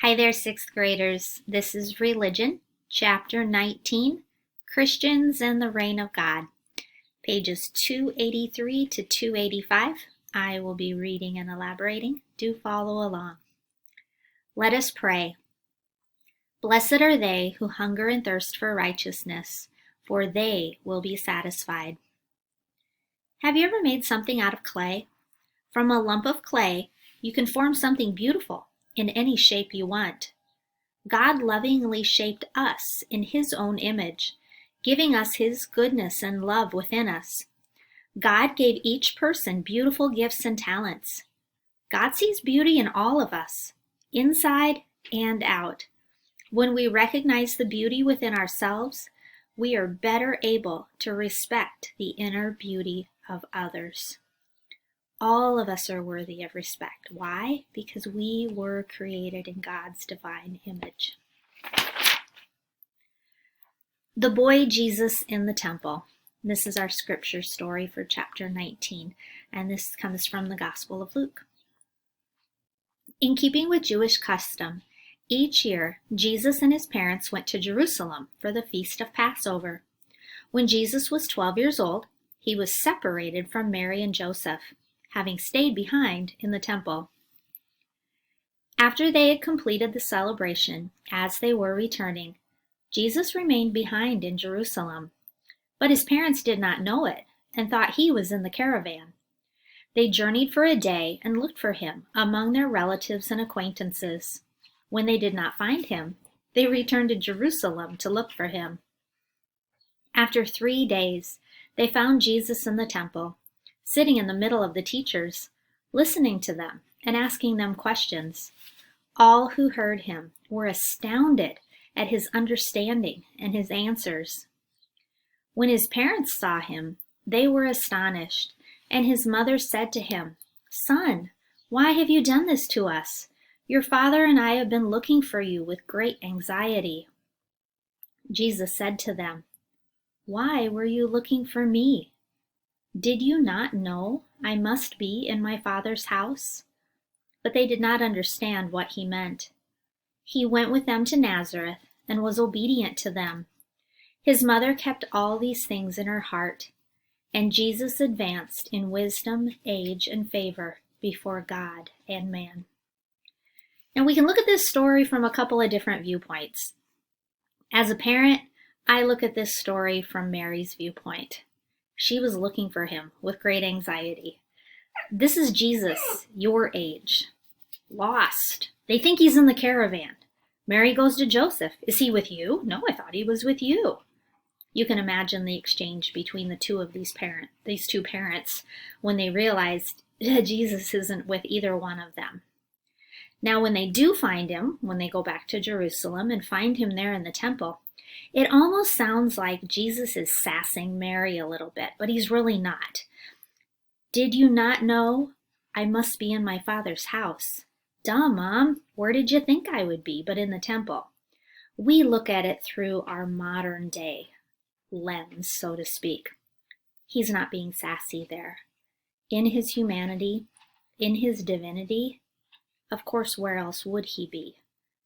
Hi there, sixth graders. This is Religion, Chapter 19, Christians and the Reign of God, pages 283 to 285. I will be reading and elaborating. Do follow along. Let us pray. Blessed are they who hunger and thirst for righteousness, for they will be satisfied. Have you ever made something out of clay? From a lump of clay, you can form something beautiful in any shape you want. God lovingly shaped us in His own image, giving us His goodness and love within us. God gave each person beautiful gifts and talents. God sees beauty in all of us, inside and out. When we recognize the beauty within ourselves, we are better able to respect the inner beauty of others. All of us are worthy of respect. Why? Because we were created in God's divine image. The boy Jesus in the temple. This is our scripture story for chapter 19, and this comes from the Gospel of Luke. In keeping with Jewish custom, each year Jesus and his parents went to Jerusalem for the feast of Passover. When Jesus was 12 years old, he was separated from Mary and Joseph, having stayed behind in the temple. After they had completed the celebration, as they were returning, Jesus remained behind in Jerusalem. But his parents did not know it and thought he was in the caravan. They journeyed for a day and looked for him among their relatives and acquaintances. When they did not find him, they returned to Jerusalem to look for him. After 3 days, they found Jesus in the temple, sitting in the middle of the teachers, listening to them and asking them questions. All who heard him were astounded at his understanding and his answers. When his parents saw him, they were astonished, and his mother said to him, "Son, why have you done this to us? Your father and I have been looking for you with great anxiety." Jesus said to them, "Why were you looking for me? Did you not know I must be in my Father's house?" But they did not understand what he meant. He went with them to Nazareth and was obedient to them. His mother kept all these things in her heart, and Jesus advanced in wisdom, age, and favor before God and man. And we can look at this story from a couple of different viewpoints. As a parent, I look at this story from Mary's viewpoint. She was looking for him with great anxiety. This is Jesus, your age. Lost. They think he's in the caravan. Mary goes to Joseph. "Is he with you?" "No, I thought he was with you." You can imagine the exchange between the two of these two parents when they realized Jesus isn't with either one of them. Now, when they do find him, when they go back to Jerusalem and find him there in the temple, it almost sounds like Jesus is sassing Mary a little bit, but he's really not. "Did you not know I must be in my Father's house?" "Duh, Mom, where did you think I would be but in the temple?" We look at it through our modern day lens, so to speak. He's not being sassy there. In his humanity, in his divinity, of course, where else would he be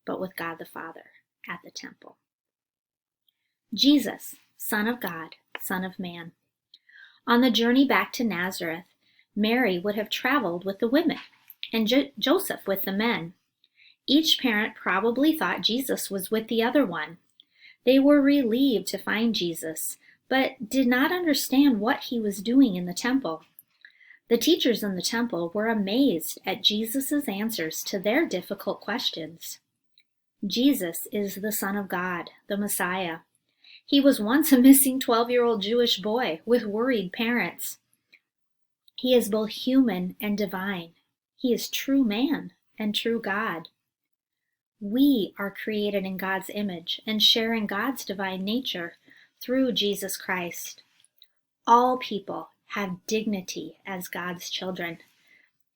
but with God the Father at the temple? Jesus, Son of God, Son of Man. On the journey back to Nazareth, Mary would have traveled with the women and Joseph with the men. Each parent probably thought Jesus was with the other one. They were relieved to find Jesus, but did not understand what he was doing in the temple. The teachers in the temple were amazed at Jesus' answers to their difficult questions. Jesus is the Son of God, the Messiah. He was once a missing 12-year-old Jewish boy with worried parents. He is both human and divine. He is true man and true God. We are created in God's image and share in God's divine nature through Jesus Christ. All people have dignity as God's children.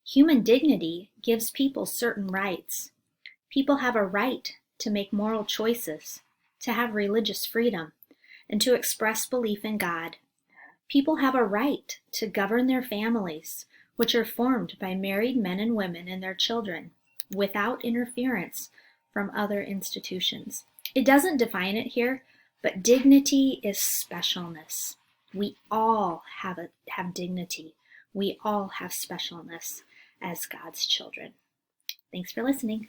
Human dignity gives people certain rights. People have a right to make moral choices, to have religious freedom, and to express belief in God. People have a right to govern their families, which are formed by married men and women and their children, without interference from other institutions. It doesn't define it here, but dignity is specialness. We all have dignity. We all have specialness as God's children. Thanks for listening.